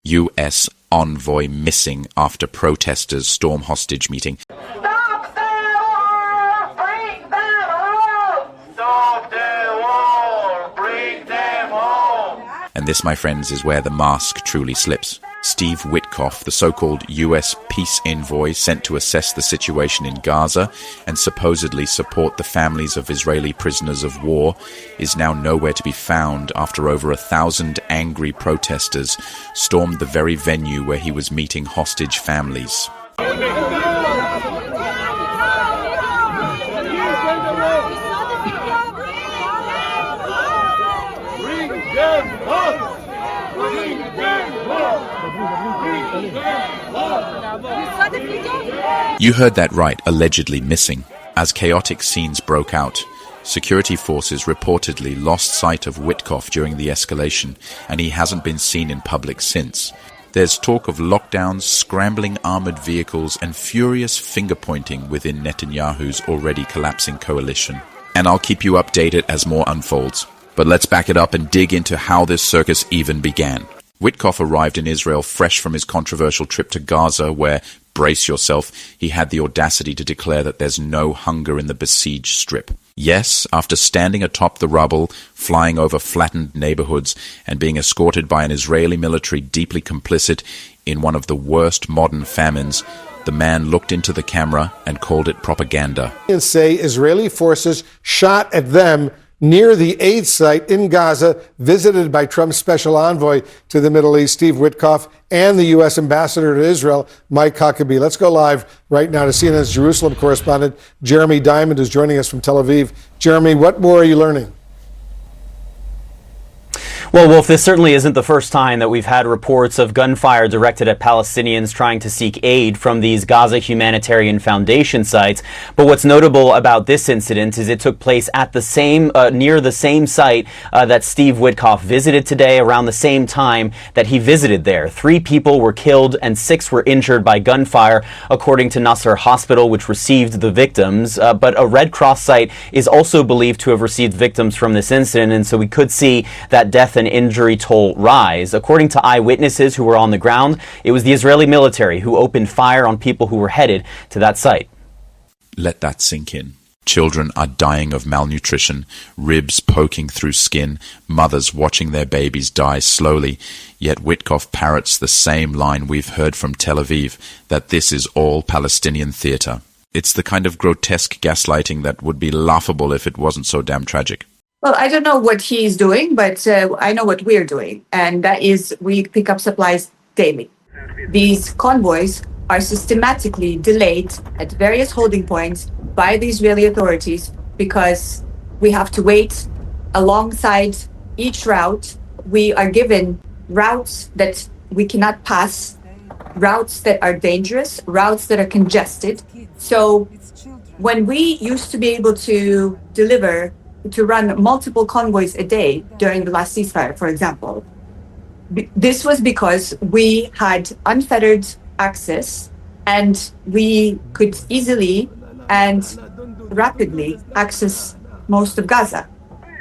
U.S. envoy missing after protesters storm hostage meeting. Stop the war! Bring them home! Stop the war! Bring them home! And this, my friends, is where the mask truly slips. Steve Witkoff, the so-called U.S. peace envoy sent to assess the situation in Gaza and supposedly support the families of Israeli prisoners of war, is now nowhere to be found after over 1,000 angry protesters stormed the very venue where he was meeting hostage families. You heard that right, allegedly missing. As chaotic scenes broke out, security forces reportedly lost sight of Witkoff during the escalation, and he hasn't been seen in public since. There's talk of lockdowns, scrambling armored vehicles, and furious finger-pointing within Netanyahu's already collapsing coalition. And I'll keep you updated as more unfolds. But let's back it up and dig into how this circus even began. Witkoff arrived in Israel fresh from his controversial trip to Gaza, where, brace yourself, he had the audacity to declare that there's no hunger in the besieged strip. Yes, after standing atop the rubble, flying over flattened neighborhoods, and being escorted by an Israeli military deeply complicit in one of the worst modern famines, the man looked into the camera and called it propaganda. And say Israeli forces shot at them near the aid site in Gaza, visited by Trump's special envoy to the Middle East, Steve Witkoff, and the U.S. ambassador to Israel, Mike Huckabee. Let's go live right now to CNN's Jerusalem correspondent, Jeremy Diamond, who's joining us from Tel Aviv. Jeremy, what more are you learning? Well, Wolf, this certainly isn't the first time that we've had reports of gunfire directed at Palestinians trying to seek aid from these Gaza Humanitarian Foundation sites. But what's notable about this incident is it took place at the same, near the same site that Steve Witkoff visited today, around the same time that he visited there. 3 people were killed and 6 were injured by gunfire, according to Nasser Hospital, which received the victims. But a Red Cross site is also believed to have received victims from this incident, and so we could see that death and injury toll rise. According to eyewitnesses who were on the ground, it was the Israeli military who opened fire on people who were headed to that site. Let that sink in. Children are dying of malnutrition, ribs poking through skin, mothers watching their babies die slowly. Yet Witkoff parrots the same line we've heard from Tel Aviv, that this is all Palestinian theater. It's the kind of grotesque gaslighting that would be laughable if it wasn't so damn tragic. Well, I don't know what he's doing, but I know what we're doing, and that is we pick up supplies daily. These convoys are systematically delayed at various holding points by the Israeli authorities because we have to wait alongside each route. We are given routes that we cannot pass, routes that are dangerous, routes that are congested. So when we used to be able to run multiple convoys a day during the last ceasefire, for example, this was because we had unfettered access and we could easily and rapidly access most of Gaza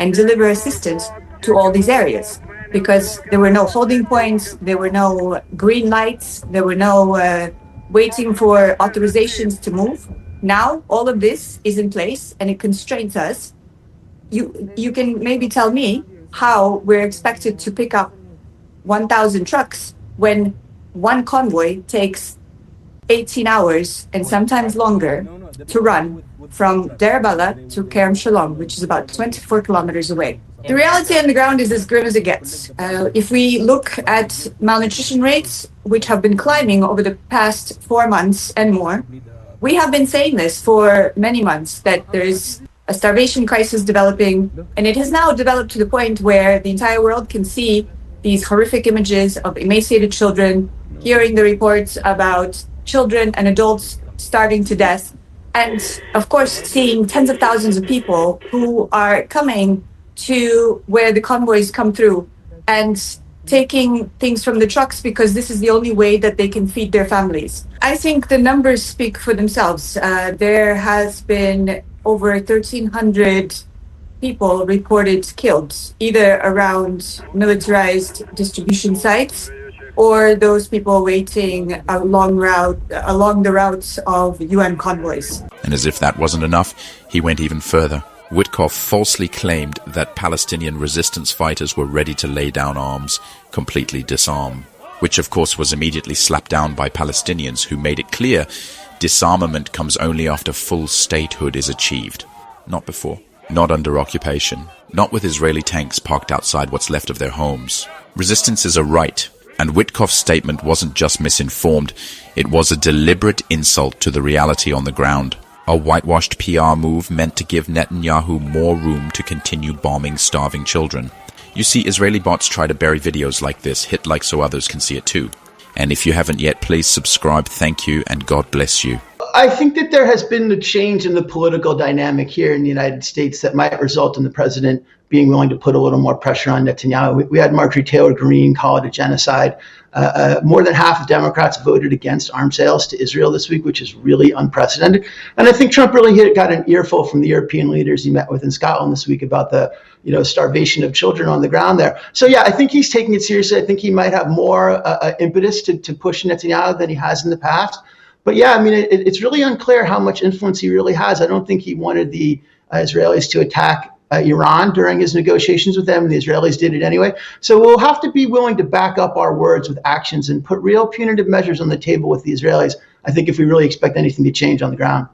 and deliver assistance to all these areas because there were no holding points, there were no green lights, there were no waiting for authorizations to move. Now all of this is in place and it constrains us. You can maybe tell me how we're expected to pick up 1,000 trucks when one convoy takes 18 hours and sometimes longer to run from Deir Bala to Kerem Shalom, which is about 24 kilometers away. The reality on the ground is as grim as it gets. If we look at malnutrition rates, which have been climbing over the past 4 months and more, we have been saying this for many months, that there is a starvation crisis developing, and it has now developed to the point where the entire world can see these horrific images of emaciated children, hearing the reports about children and adults starving to death, and of course seeing tens of thousands of people who are coming to where the convoys come through and taking things from the trucks because this is the only way that they can feed their families. I think the numbers speak for themselves. There has been over 1,300 people reported killed, either around militarized distribution sites or those people waiting along the routes of UN convoys. And as if that wasn't enough, he went even further. Witkoff falsely claimed that Palestinian resistance fighters were ready to lay down arms, completely disarm, which of course was immediately slapped down by Palestinians, who made it clear disarmament comes only after full statehood is achieved, not before. Not under occupation, not with Israeli tanks parked outside what's left of their homes. Resistance is a right, and Witkoff's statement wasn't just misinformed, it was a deliberate insult to the reality on the ground. A whitewashed PR move meant to give Netanyahu more room to continue bombing starving children. You see, Israeli bots try to bury videos like this, hit like so others can see it too. And if you haven't yet, please subscribe, thank you, and God bless you. I think that there has been a change in the political dynamic here in the United States that might result in the president being willing to put a little more pressure on Netanyahu. We had Marjorie Taylor Greene call it a genocide. More than half of Democrats voted against arms sales to Israel this week, which is really unprecedented. And I think Trump really got an earful from the European leaders he met with in Scotland this week about the starvation of children on the ground there. So, yeah, I think he's taking it seriously. I think he might have more impetus to push Netanyahu than he has in the past. But, yeah, I mean, it's really unclear how much influence he really has. I don't think he wanted the Israelis to attack Iran during his negotiations with them. The Israelis did it anyway. So we'll have to be willing to back up our words with actions and put real punitive measures on the table with the Israelis, I think, if we really expect anything to change on the ground.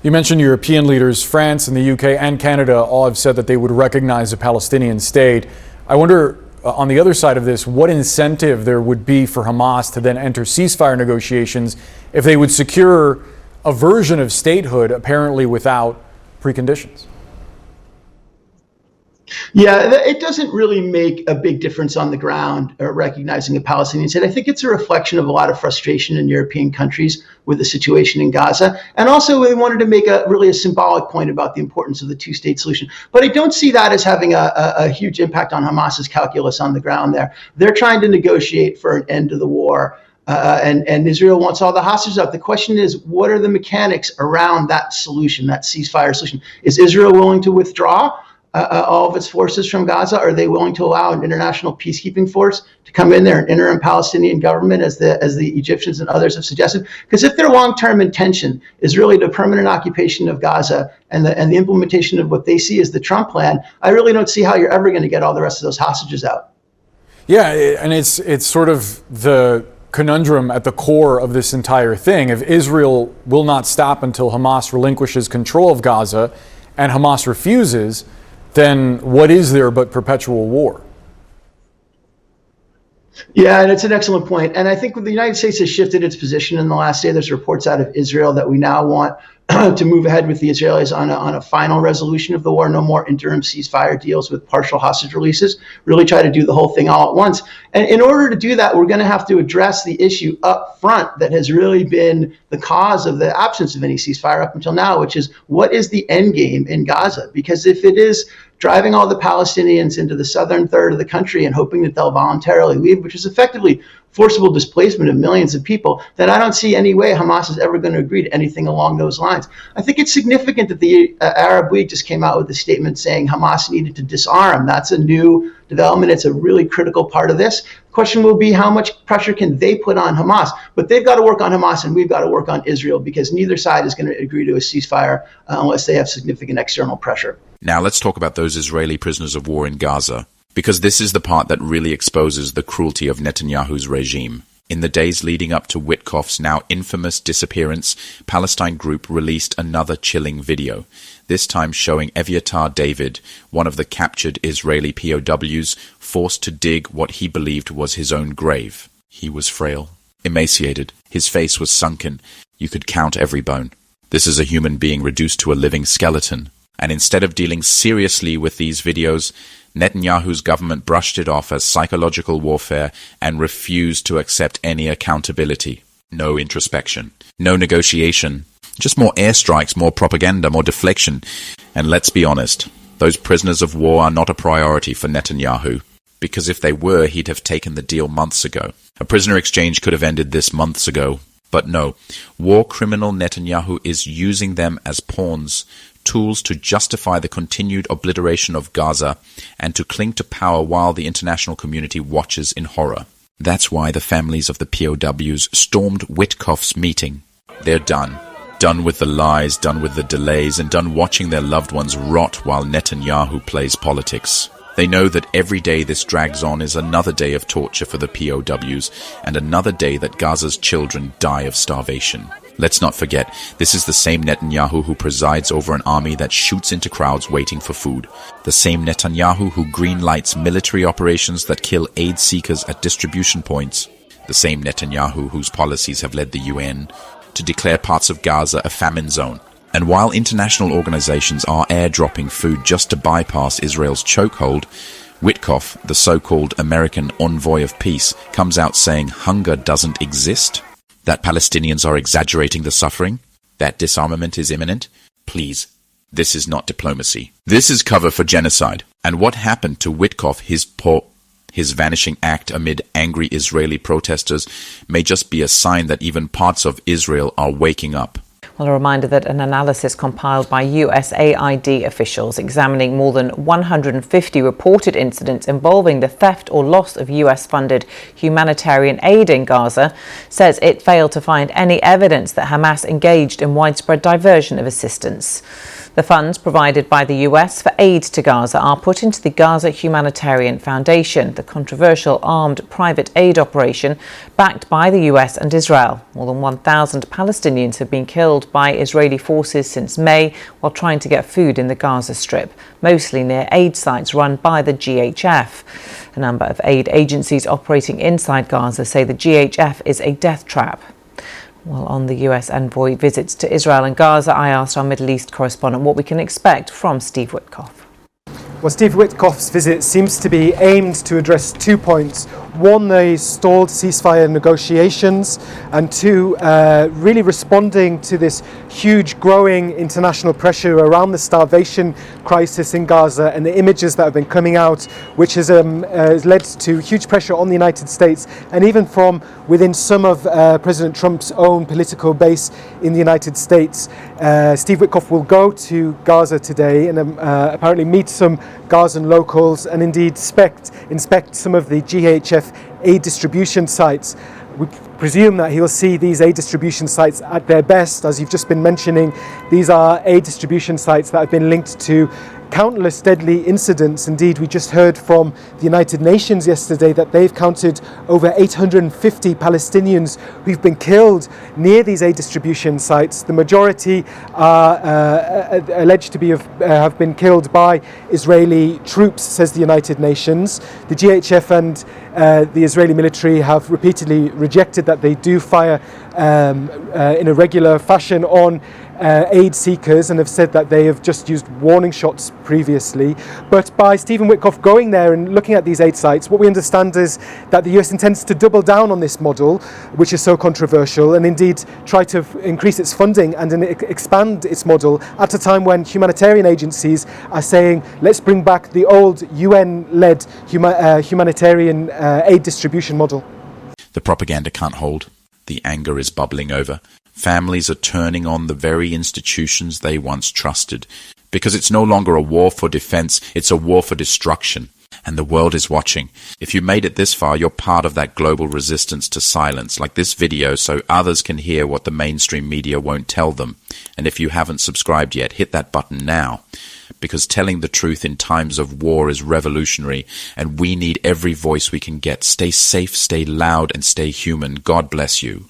You mentioned European leaders. France and the UK and Canada all have said that they would recognize a Palestinian state. I wonder, on the other side of this, what incentive there would be for Hamas to then enter ceasefire negotiations if they would secure a version of statehood, apparently without preconditions. Yeah, it doesn't really make a big difference on the ground recognizing a Palestinian state. I think it's a reflection of a lot of frustration in European countries with the situation in Gaza. And also we wanted to make a symbolic point about the importance of the two-state solution. But I don't see that as having a huge impact on Hamas's calculus on the ground there. They're trying to negotiate for an end to the war. And Israel wants all the hostages out. The question is, what are the mechanics around that solution, that ceasefire solution? Is Israel willing to withdraw all of its forces from Gaza? Are they willing to allow an international peacekeeping force to come in there, an interim Palestinian government, as the Egyptians and others have suggested? Because if their long-term intention is really the permanent occupation of Gaza and the implementation of what they see as the Trump plan, I really don't see how you're ever going to get all the rest of those hostages out. Yeah, and it's sort of the conundrum at the core of this entire thing. If Israel will not stop until Hamas relinquishes control of Gaza, and Hamas refuses, then what is there but perpetual war? Yeah, and it's an excellent point. And I think the United States has shifted its position in the last day. There's reports out of Israel that we now want to move ahead with the Israelis on a final resolution of the war, no more interim ceasefire deals with partial hostage releases, really try to do the whole thing all at once. And in order to do that, we're going to have to address the issue up front that has really been the cause of the absence of any ceasefire up until now, which is what is the end game in Gaza? Because if it is driving all the Palestinians into the southern third of the country and hoping that they'll voluntarily leave, which is effectively forcible displacement of millions of people, then I don't see any way Hamas is ever going to agree to anything along those lines. I think it's significant that the Arab League just came out with a statement saying Hamas needed to disarm. That's a new development. It's a really critical part of this. The question will be how much pressure can they put on Hamas? But they've got to work on Hamas and we've got to work on Israel, because neither side is going to agree to a ceasefire unless they have significant external pressure. Now let's talk about those Israeli prisoners of war in Gaza, because this is the part that really exposes the cruelty of Netanyahu's regime. In the days leading up to Witkoff's now infamous disappearance, Palestine Group released another chilling video, this time showing Eviatar David, one of the captured Israeli POWs, forced to dig what he believed was his own grave. He was frail, emaciated, his face was sunken, you could count every bone. This is a human being reduced to a living skeleton. And instead of dealing seriously with these videos, Netanyahu's government brushed it off as psychological warfare and refused to accept any accountability. No introspection, no negotiation, just more airstrikes, more propaganda, more deflection. And let's be honest, those prisoners of war are not a priority for Netanyahu, because if they were, he'd have taken the deal months ago. A prisoner exchange could have ended this months ago. But no, war criminal Netanyahu is using them as pawns, tools to justify the continued obliteration of Gaza and to cling to power while the international community watches in horror. That's why the families of the POWs stormed Witkoff's meeting. They're done. Done with the lies, done with the delays, and done watching their loved ones rot while Netanyahu plays politics. They know that every day this drags on is another day of torture for the POWs and another day that Gaza's children die of starvation. Let's not forget, this is the same Netanyahu who presides over an army that shoots into crowds waiting for food. The same Netanyahu who greenlights military operations that kill aid seekers at distribution points. The same Netanyahu whose policies have led the UN to declare parts of Gaza a famine zone. And while international organizations are airdropping food just to bypass Israel's chokehold, Witkoff, the so-called American envoy of peace, comes out saying hunger doesn't exist, that Palestinians are exaggerating the suffering, that disarmament is imminent. Please, this is not diplomacy. This is cover for genocide. And what happened to Witkoff, his vanishing act amid angry Israeli protesters, may just be a sign that even parts of Israel are waking up. Well, a reminder that an analysis compiled by USAID officials examining more than 150 reported incidents involving the theft or loss of US-funded humanitarian aid in Gaza says it failed to find any evidence that Hamas engaged in widespread diversion of assistance. The funds provided by the US for aid to Gaza are put into the Gaza Humanitarian Foundation, the controversial armed private aid operation backed by the US and Israel. More than 1,000 Palestinians have been killed by Israeli forces since May while trying to get food in the Gaza Strip, mostly near aid sites run by the GHF. A number of aid agencies operating inside Gaza say the GHF is a death trap. Well, on the US envoy visits to Israel and Gaza, I asked our Middle East correspondent what we can expect from Steve Witkoff. Well, Steve Witkoff's visit seems to be aimed to address 2 points. One, the stalled ceasefire negotiations, and two, really responding to this huge growing international pressure around the starvation crisis in Gaza and the images that have been coming out, which has led to huge pressure on the United States and even from within some of President Trump's own political base in the United States. Steve Witkoff will go to Gaza today and apparently meet some Gazan locals and indeed inspect some of the GHF aid distribution sites. We presume that he'll see these aid distribution sites at their best. As you've just been mentioning, these are aid distribution sites that have been linked to countless deadly incidents. Indeed, we just heard from the United Nations yesterday that they've counted over 850 Palestinians who've been killed near these aid distribution sites. The majority are alleged to have been killed by Israeli troops, says the United Nations. The GHF and the Israeli military have repeatedly rejected that they do fire in a regular fashion on aid seekers and have said that they have just used warning shots previously. But by Stephen Witkoff going there and looking at these aid sites, what we understand is that the US intends to double down on this model, which is so controversial, and indeed try to increase its funding and expand its model at a time when humanitarian agencies are saying, let's bring back the old UN-led humanitarian aid distribution model. The propaganda can't hold. The anger is bubbling over. Families are turning on the very institutions they once trusted, because it's no longer a war for defense, it's a war for destruction. And the world is watching. If you made it this far, you're part of that global resistance to silence, like this video, so others can hear what the mainstream media won't tell them. And if you haven't subscribed yet, hit that button now, because telling the truth in times of war is revolutionary, and we need every voice we can get. Stay safe, stay loud, and stay human. God bless you.